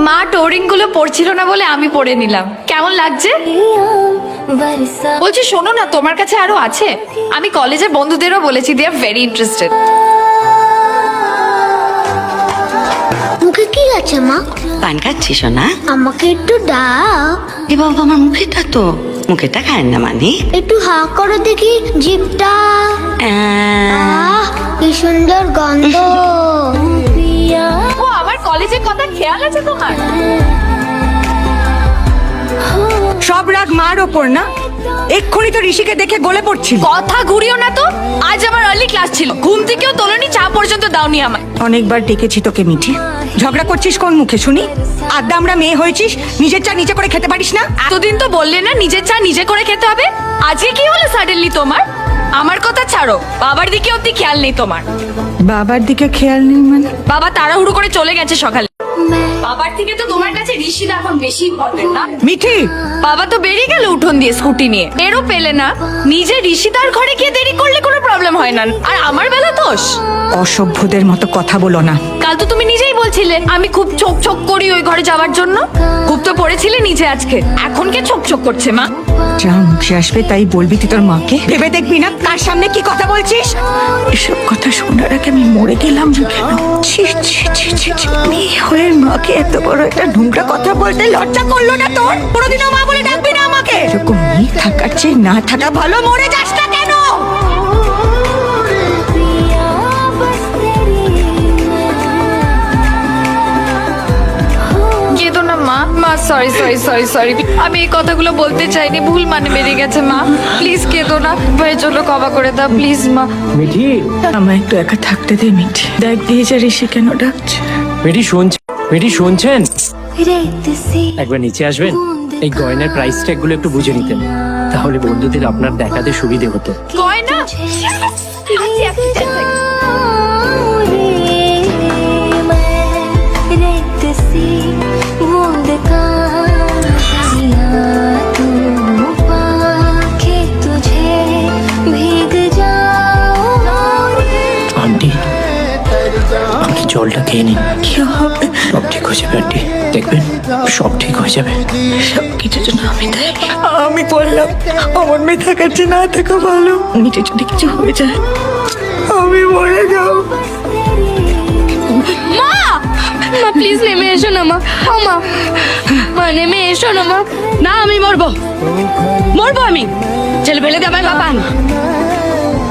মা টোরিং গুলো পড়ছিল না বলে আমি পড়ে নিলাম। কেমন লাগছে? বলছি শোনো না, তোমার কাছে আরো আছে? আমি কলেজের বন্ধুদেরও বলেছি, দে আর ভেরি ইন্টারেস্টেড। মুখে কি আছে মা? পান খাচ্ছিস না? আমাকে একটু দাও। এ বাবা, আমার মুখেটা তো, মুখেটা খায় না মানে? একটু হা করে দেখি জিভটা। কি সুন্দর গন্ধ। ও আমার কলেজের কথা খেয়াল আছে তোমার? সব রাগ মার ওপর না? এক্ষুনি তো ঋষিকে দেখে গলে পড়ছিল। কথা ঘুরিও না তো। আজ আমার আর্লি ক্লাস ছিল, ঘুম থেকেও তোলনি, চা পর্যন্ত দাওনি আমায়। অনেকবার ডেকেছি তোকে মিঠি, ঝগড়া করছিস কোন মুখে শুনি? আড্ডা আমরা মেয়ে হয়েছিস, নিজের চা নিজে করে খেতে পারিস না? এতদিন তো বললে না নিজের চা নিজে করে খেতে হবে, আজকে কি হলো সাডেনলি তোমার? আমার কথা ছাড়ো, বাবার দিকে অব্দি খেয়াল নেই তোমার। বাবার দিকে খেয়াল নেই মানে? বাবা তাড়াহুড়ো করে চলে গেছে সকালে। বাবার থেকে তো তোমার কাছে ঋষিদা এখন বেশি ইম্পর্টেন্ট না? মিঠি, বাবা তো বেরিয়ে গেল উঠোন দিয়ে স্কুটি নিয়ে, এরও পেলে না। নিজে ঋষিদার ঘরে গিয়ে দেরি করলে কোনো প্রবলেম হয় না, আর আমার বেলা দোষ। অসভ্যদের মতো কথা বলো না। কাল তো তুমি নিজেই বলছিলে আমি খুব ছোক ছোক করি ওই ঘরে যাওয়ার জন্য। খুব তো পড়েছিলে নিজে আজকে, এখন কে ছোক ছোক করছে মা? যা মুখে আসবে তাই বলবি তুই তোর মাকে? ভেবে দেখবি না কার সামনে কি কথা বলছিস? এসব কথা শোনার আগে আমি মরে গেলাম কেন? ছি ছি ছি ছি ছি, মেয়ে হয়ে মাকে এত বড় একটা নোংরা কথা বলতে লজ্জা করলো না তোর? কোনোদিনও মা বলে ডাকবি না আমাকে? এরকম মেয়ে থাকার চেয়ে না থাকা ভালো। মরে যাস না কেন? কেঁদো না মা। মা সরি সরি সরি সরি, আমি এই কথাগুলো বলতে চাইনি, ভুল মানে বেরিয়ে গেছে মা। প্লিজ কেঁদো না, ভাইয়ের জন্য ক্ষমা করে দাও প্লিজ মা। মিঠি, আমায় একটু একা থাকতে দে মিঠি। দেখ দিয়ে যা ঋষি কেন ডাকছে। মিঠি শুনছেন? একবার নিচে আসবেন, এই গয়নার প্রাইস ট্যাগ গুলো একটু বুঝে নিতেন, তাহলে বন্ধুদের আপনার দেখাতে সুবিধে হতো। গয়না আন্টি, আপনি জলটা খেয়ে নিন, কি হবে? সব ঠিক হয়ে যাবে আন্টি, দেখবেন সব ঠিক হয়ে যাবে। সবকিছুর জন্য আমি বললাম আমার মেয়ে থাকার চেয়ে না থাকা ভালো। মিঠে যদি কিছু হয়ে যায় আমি মরে যাও। মা প্লিজ নেমে এসো না মা। মা নেমে এসো না মা। না, আমি মরবো, মরবো আমি। ছেলে ফেলে দেবে বাবা।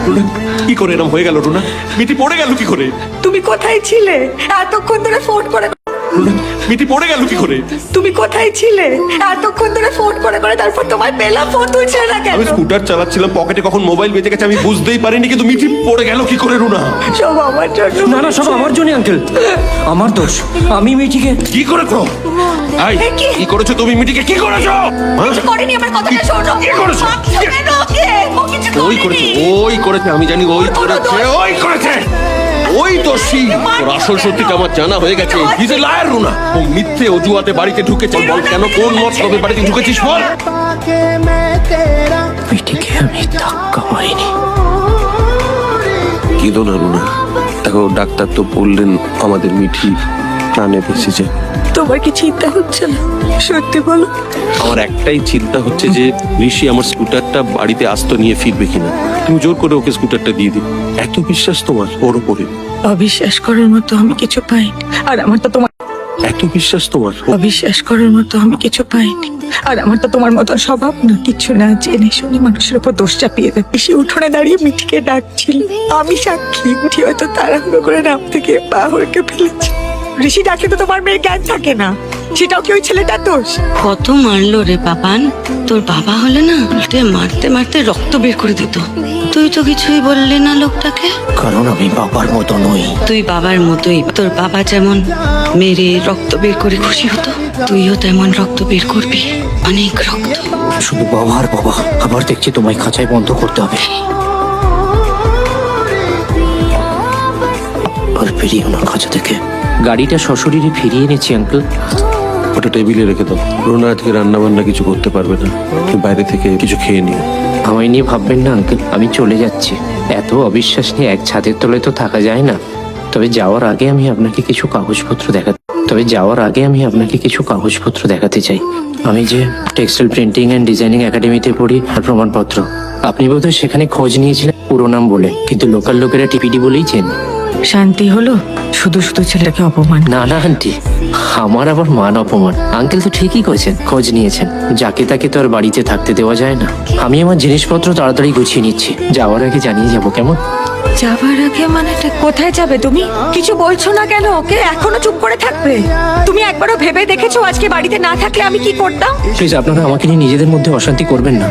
রুনা, কি করে এরকম হয়ে গেল? রুনা, মিটি পড়ে গেল কি করে? তুমি কোথায় ছিলে এতক্ষণ ধরে? ফোন করে রুনা, মিটি পড়ে গেল কি করে? তুমি কোথায় ছিলে এতক্ষণ ধরে? ফোন করে করে তারপর তোমায় পেলাম, ফোন তুলছিলে না কেন? আমি স্কুটার চালাচ্ছিলাম, পকেটে কখন মোবাইল বেজে গেছে আমি বুঝতেই পারিনি, কিন্তু মিটি পড়ে গেল কি করে? রুনা, সব আমার জন্য। না না, সব আমার জন্য আঙ্কেল, আমার দোষ। আমি মিঠিকে কি করেছো? এই, কি করেছো তুমি? মিটিকে কি করেছো? হ্যাঁ? করিনি, আমার কথাটা শোনো। কি করেছো? কেন ওকে? ও কিছু ওই করেছে, ওই করেছে, আমি জানি ওই করেছে, ওই করেছে, ওই দোষী। তোর আসল সত্যিটা আমার জানা হয়ে গেছে। Is a liar Runa. ও মিথ্যে অজুহাতে বাড়িতে ঢুকেছে। বল কেন, কোন মতলবে বাড়িতে ঢুকেছিস বল? মিঠিকে আমি ধাক্কা মারিনি। কি না রুনা, দেখো ডাক্তার তো বললেন আমাদের মিঠি প্রাণে বেঁচেছে। তোমার কি চিন্তা হচ্ছে না? সত্যি বলো। আমার একটাই চিন্তা হচ্ছে যে ঋষি আমার স্কুটারটা বাড়িতে আস্ত নিয়ে ফিরবে কিনা। তুমি জোর করে ওকে স্কুটারটা দিয়ে দিও। এত বিশ্বাস তোমার ওর উপরে? অবিশ্বাস করার মতো আমি কিছু পাইনি, আর আমার তো তোমার এত বিশ্বাস তোমার? অবিশ্বাস করার মতো আমি কিছু পাইনি, আর আমার তো তোমার মতো স্বভাব না। কিছু না জেনে শুনে মানুষের উপর দোষ চাপিয়ে দেয়। সে উঠোনে দাঁড়িয়ে মিঠিকে ডাকছিল, আমি সাক্ষী। মিঠি হয়তো তাড়াহুড়ো করে নাম থেকে পা হড়কে ফেলেছে। ঋষি ডাকলে তো তোমার মেয়ে জ্ঞান থাকে না, সেটাও কি ওই ছেলেটার দোষ? কত মারলো রে পাপান, তোর বাবা হলে না উল্টে মারতে মারতে রক্ত বের করে দিত। তুই তো কিছুই বললি না লোকটাকে। কারণ আমি বাবার মতো নই। তুই বাবার মতোই, তোর বাবা যেমন মেরে রক্ত বের করে খুশি হতো, তুইও তেমন রক্ত বের করবি, অনেক রক্ত। শুধু বাবা আর বাবা। আবার দেখছি তোমায় খাঁচায় বন্ধ করতে হবে। আর ফিরিও না খাঁচা থেকে। গাড়িটা সশরীরে ফিরিয়ে এনেছি আঙ্কেল। ওটা টেবিলে রেখে দাও। রুনা আজকে রান্না বান্না কিছু করতে পারবে না, তুমি বাইরে থেকে কিছু খেয়ে নিও। আমায় নিয়ে ভাববেন না আঙ্কেল, আমি চলে যাচ্ছি। এত অবিশ্বাস নিয়ে এক ছাদের তলায় তো থাকা যায় না। তবে যাওয়ার আগে আমি আপনাকে কিছু কাগজপত্র দেখাতে তবে যাওয়ার আগে আমি আপনাকে কিছু কাগজপত্র দেখাতে চাই। আমি যে টেক্সটাইল প্রিন্টিং অ্যান্ড ডিজাইনিং একাডেমিতে পড়ি, আর প্রমাণপত্র। আপনি বোধহয় সেখানে খোঁজ নিয়েছিলেন পুরো নাম বলে, কিন্তু লোকাল লোকেরা টিপিডি বলেই চেন। শান্তি হলো? শুধু শুধু ছেলেটাকে অপমান। না না আন্টি, আমার আবার মান অপমান? আঙ্কেল তো ঠিকই করেছেন, খোঁজ নিয়েছেন। যাকে তাকে তো আর বাড়িতে থাকতে দেওয়া যায় না। আমি আমার জিনিসপত্র তাড়াতাড়ি গুছিয়ে নিচ্ছি, যাওয়ার আগে জানিয়ে যাবো, কেমন? যাবার আগে মানে কোথায় যাবে তুমি? কিছু বলছো না কেন? ওকে এখনো চুপ করে থাকবে? তুমি একবারও ভেবে দেখেছো আজকে বাড়িতে না থাকলে আমি কি করতাম? প্লিজ আপনারা আমাকে নিয়ে নিজেদের মধ্যে অশান্তি করবেন না।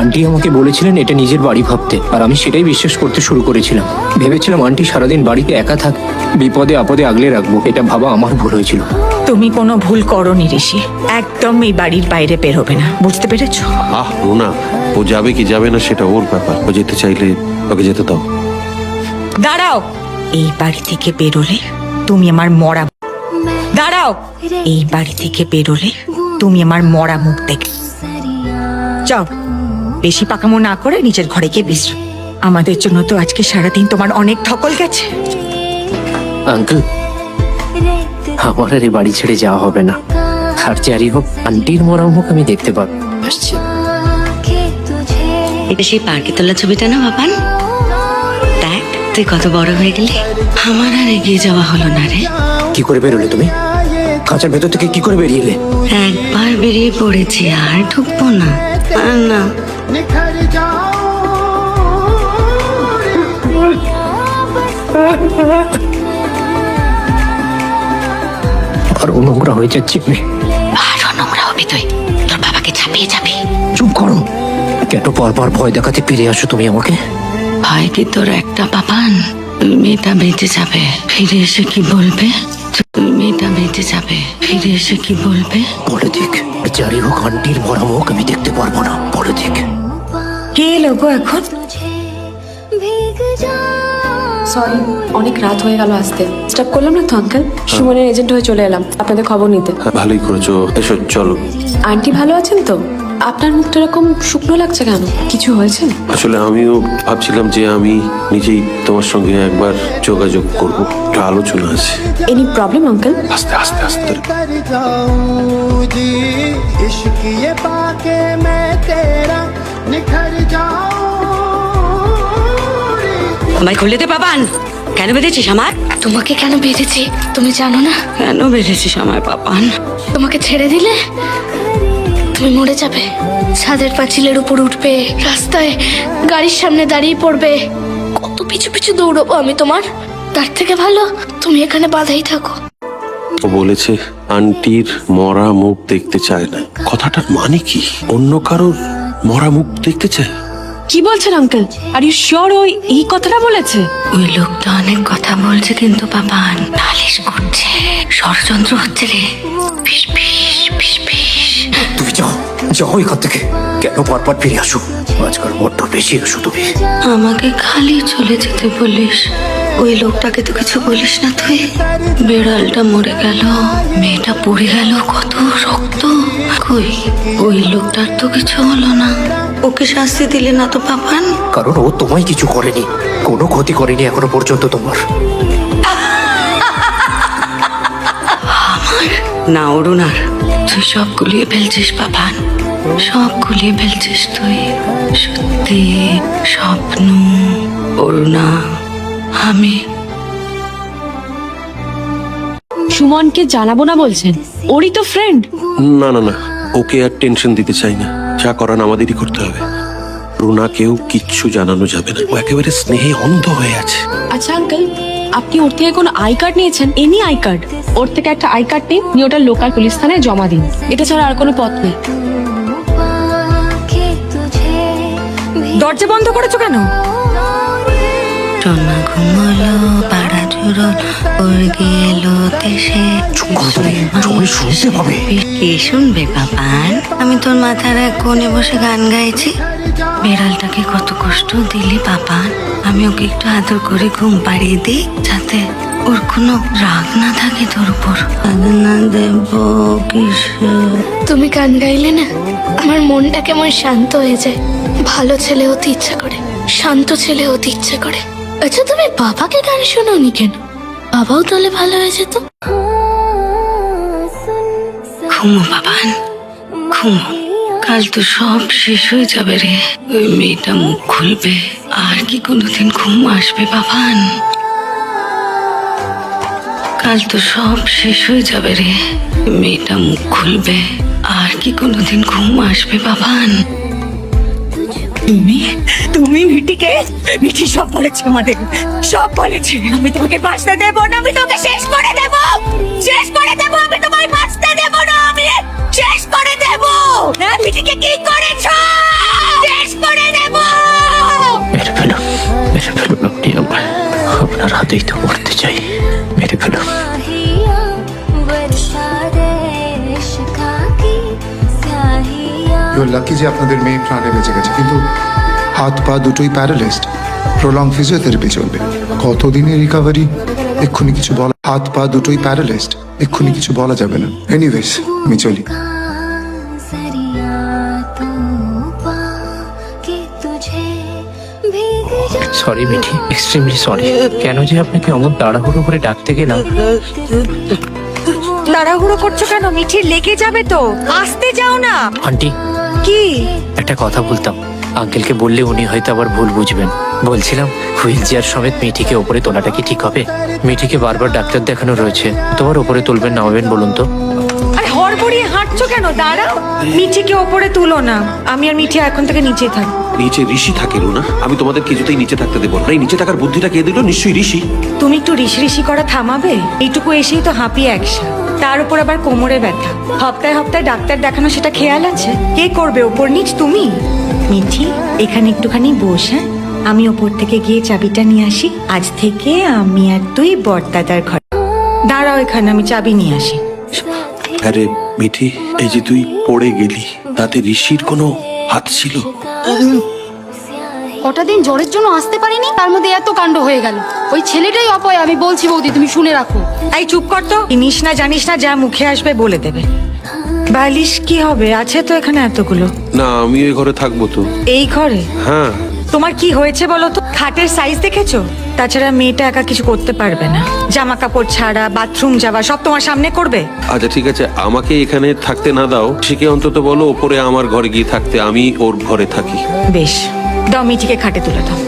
আন্টি আমাকে বলেছিলেন এটা নিজের বাড়ি ভাবতে, আর আমি সেটাই বিশ্বাস করতে শুরু করেছিলাম। ভেবেছিলাম আন্টি সারাদিন বাড়িতে একা থাক, বিপদে আপদে আগলে রাখবো। এটা ভাবা আমার ভুল হয়েছিল। তুমি কোনো ভুল করোনি ঋষি। একদম এই বাড়ির বাইরে বের হবে না, বুঝতে পেরেছো? রুনা, ও যাবে কি যাবে না সেটা ওর ব্যাপার। ও যেতে চাইলে ওকে যেতে দাও। দাঁড়াও, এই বাড়ি থেকে বেরোলে তুমি আমার মরা। দাঁড়াও, এই বাড়ি থেকে বেরোলে তুমি আমার মরা মুখ দেখবে। চল, বেশি পাকামো না করে নিজের ঘরে গিয়ে বিশ্রাম। আমাদের জন্য তো আজকে সারাদিন তোমার অনেক ধকল গেছে। আঙ্কেল, আমার আর এই বাড়ি ছেড়ে যাওয়া হবে না। আর যারই হোক, আন্টির মরা মুখ আমি দেখতে পাবো। আসছি। এটা সেই পার্কে তোলা ছবিটা না বাবান? দেখ তুই কত বড় হয়ে গেলি। আমার আর এগিয়ে যাওয়া হলো না রে। কি করে বেরোলে তুমি? খাঁচার ভেতর থেকে কি করে বেরিয়ে এলে? একবার বেরিয়ে পড়েছি, আর ঢুকবো না। আর না, আর নোংরা হয়ে যাচ্ছে। আরো নোংরা হবি তুই, তোর বাবাকে ছাপিয়ে যাবি। চুপ করো। কেন বারবার ভয় দেখাতে ফিরে আসো তুমি আমাকে? ভয় কি তোর একটা বাবান? তুই মেয়েটা বেঁচে যাবে, ফিরে এসে কি বলবে? তুই মেয়েটা বেঁচে যাবে, ফিরে এসে কি বলবে? বলে দিক, যারই হোক আন্টির মরা মুখ আমি দেখতে পারবো না। বলে দিক। কে লোগো এখন? সরি, অনেক রাত হয়ে গেল আসতে। স্টপ করলাম না তো আঙ্কেল? সুমনের এজেন্ট হয়ে চলে এলাম আপনাদের খবর নিতে। ভালোই করেছো, এসো চলো। আন্টি ভালো আছেন তো? আপনার মুখটা এরকম শুকনো লাগছে কেন? কিছু হয়েছে? আসলে আমিও ভাবছিলাম যে আমি নিজেই তোমার সঙ্গে একবার যোগাযোগ করবো, একটা আলোচনা আছে। Any problem uncle? আস্তে আস্তে আস্তে। कर जाऊं जी इश्क ये पाके मैं तेरा निखर जाऊं। আমায় খুলে দে বাবান। কেন বেঁধেছিস আমার? তোমাকে কেন বেঁধেছি তুমি জানো না? কেন বেঁধেছিস আমার বাবান? তোমাকে ছেড়ে দিলে তুমি মরে যাবে। ছাদের পাঁচিলের উপর উঠবে, রাস্তায় গাড়ির সামনে দাঁড়িয়ে পড়বে। কত পিছু পিছু দৌড়বো আমি তোমার। তার থেকে ভালো তুমি এখানে বাধাই থাকো। ও বলেছে আন্টির মরা মুখ দেখতে চায় না। কথাটার মানে কি? অন্য কারোর মরা মুখ দেখতে চায়? কি বলছেন আঙ্কেল? আর ইউ শিওর ওই এই কথাটা বলেছে? ওই লোকটা অনেক কথা বলছে, কিন্তু বাবান নালিশ করছে, ষড়যন্ত্র হচ্ছে রে। ফিস ফিস ফিস ফিস। তুমি যাও, যাও এখান থেকে। কেন বারবার ফিরে আসো? আজকাল বড্ড বেশি আসো তুমি। আমাকে খালি চলে যেতে বলিস? ওই লোকটাকে তো কিছু বলিস না তুই? বেড়ালটা মরে গেল, মেয়েটা পড়ে গেল, কত রক্ত। কই ওই লোকটার তো কিছু হলো না? ওকে শাস্তি দিলে না তো বাবান? কারণ ও তোমায় কিছু করেনি, কোনো ক্ষতি করেনি এখনো পর্যন্ত তোমার। না অরুণার, তুই সব গুলিয়ে ফেলছিস বাবান, সব গুলিয়ে ফেলছিস তুই। সত্যি, স্বপ্ন, অরুণা, আমি। সুমনকে জানাবো না বলছেন? ওরই তো ফ্রেন্ড। না না না, ওকে আর টেনশন দিতে চাই না। যা করার আমাদেরই করতে হবে। রুনাকেও কিচ্ছু জানানো যাবে না, ও একেবারে স্নেহে অন্ধ হয়ে আছে। আচ্ছা আঙ্কেল, আপনি ওর থেকে কোনো আই কার্ড নিয়েছেন? Any I card? ওর থেকে একটা আই কার্ড নিন, নিয়ে ওটা লোকাল পুলিশ থানায় জমা দিন। এটা ছাড়া আর কোনো পথ নেই। দরজা বন্ধ করেছো কেন? সোনা ঘুমলো, পাড়া চুরো, ওর গেল দেশে। সবাই শুনতে পাবে। কে শুনবে বাবান? আমি তোর মাথার এক কোণে বসে গান গাইছি। বেড়ালটাকে কত কষ্ট দিলি বাবান। আমি ওকে একটু আদর করে ঘুম পাড়িয়ে দিই, যাতে ওর কোনো রাগ না থাকে তোর উপর। না দেব কিসে? তুমি গান গাইলে না আমার মনটা কেমন শান্ত হয়ে যায়। ভালো ছেলে হতে ইচ্ছা করে, শান্ত ছেলে হতে ইচ্ছা করে। আচ্ছা তুমি বাবাকে গান শোনাওনি কেন? বাবাও তাহলে ভালো হয়ে যেত। ঘুমো বাবান, ঘুমো। কাল তো সব শেষ হয়ে যাবে রে। ওই মেয়েটা মুখ খুলবে, আর কি কোনোদিন ঘুম আসবে বাবান? কাল তো সব শেষ হয়ে যাবে রে। মেয়েটা মুখ খুলবে, আর কি কোনোদিন ঘুম আসবে বাবান? তুমি তুমি মিঠিকে, মিঠি সব বলেছে আমাদের, সব বলেছে। আমি তোমাকে বাঁচতে দেবো না, আমি তোকে শেষ করে দেবো, শেষ করে দেবো। আমি তোমায় বাঁচতে দেবো না, আমি শেষ করে দেবো। হ্যাঁ, মিঠিকে কি করেছ? শেষ করে দেবো। মেরে ফেলো, মেরে ফেলো আপনি আমায়। আপনার হাতেই তো মরতে চাই, মেরে ফেলো। ইউর লাকি যে আপনাদের মেয়ে প্রাণে বেঁচে গেছে, কিন্তু হাত পা দুটোই প্যারালাইজড। প্রলং ফিজিওথেরাপি চলবে। কতদিনের রিকভারি এক্ষুনি কিছু বলা, হাত পা দুটোই প্যারালাইজড, এক্ষুনি কিছু বলা যাবে না। এনিওয়েজ আমি চলি। Sorry Mithi, extremely sorry. কেন যে আপনাকে অমন তাড়াহুড়ো করে ডাকতে গেলাম। তাড়াহুড়ো করছো কেন? মিঠি লেগে যাবে তো, আসতে যাও না। আন্টি, কি? একটা কথা বলতাম, আঙ্কেলকে বললে উনি হয়তো আবার ভুল বুঝবেন। বলছিলাম হুইল চেয়ার সমেত মিঠিকে ওপরে তোলাটা কি ঠিক হবে? মিঠিকে বারবার ডাক্তার দেখানো রয়েছে, তোমার ওপরে তুলবেন নামাবেন বলুন তো? আরে হড়বড়িয়ে হাঁটছো কেন? দাঁড়াও, মিঠিকে ওপরে তুলো না। আমি আর মিঠি এখন থেকে নিচেই থাক। নিচে ঋষি থাকে না, আমি তোমাদের কিছুতেই নিচে থাকতে দেবো না। এই নিচে থাকার বুদ্ধিটা কে দিল? নিশ্চয়ই ঋষি। তুমি একটু ঋষি ঋষি করা থামাবে? এইটুকু এসেই তো হাঁপিয়ে একসা, তার উপর আবার কোমরে ব্যথা। হপ্তায় হপ্তায় ডাক্তার দেখানো, সেটা খেয়াল আছে? কে করবে ওপর নিচ? তুমি। মিঠি এখানে একটুখানি বস, হ্যাঁ? আমি ওপর থেকে গিয়ে চাবিটা নিয়ে আসি। আজ থেকে আমি আর তুই বড়দাদার ঘর। দাঁড়াও এখানে, আমি চাবি নিয়ে আসি। আরে মিঠি, এই যে তুই পড়ে গেলি, তাতে ঋষির কোনো হাত ছিল? কটা দিন জ্বরের জন্য আসতে পারিনি, তার মধ্যে এত কাণ্ড হয়ে গেল। ওই ছেলেটাই অপয়, আমি বলছি বৌদি, তুমি শুনে রাখো। এই চুপ কর তো। চিনিস না জানিস না, যা মুখে আসবে বলে দেবে। বালিশ কি হবে? আছে তো এখানে এতগুলো। না, আমি ওই ঘরে থাকবো তো। এই ঘরে? হ্যাঁ। তোমার কি হয়েছে বলো তো? খাটের সাইজ দেখেছো? তাছাড়া মেয়েটা একা কিছু করতে পারবে না। জামা কাপড় ছাড়া বাথরুম যাওয়া সব তোমার সামনে করবে। আচ্ছা ঠিক আছে, আমাকে এখানে থাকতে না দাও, সেকে অন্তত বলো ওপরে আমার ঘরে গিয়ে থাকতে, আমি ওর ঘরে থাকি। বেশ, দাও মিঠিকে খাটে তুলে দাও।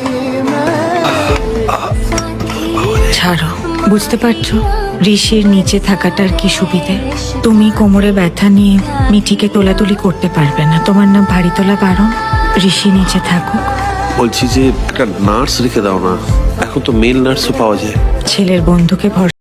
ছাড়ো। বুঝতে পারছো ঋষির নিচে থাকাটার কি সুবিধে? তুমি কোমরে ব্যথা নিয়ে মিঠিকে তোলাতুলি করতে পারবে না, তোমার না ভারী তোলা বারণ। ঋষি নিচে থাকুক। বলছি যে একটা নার্স রেখে দাও না, এখন তো মেল নার্সও পাওয়া যায়। ছেলের বন্ধুকে ভরসা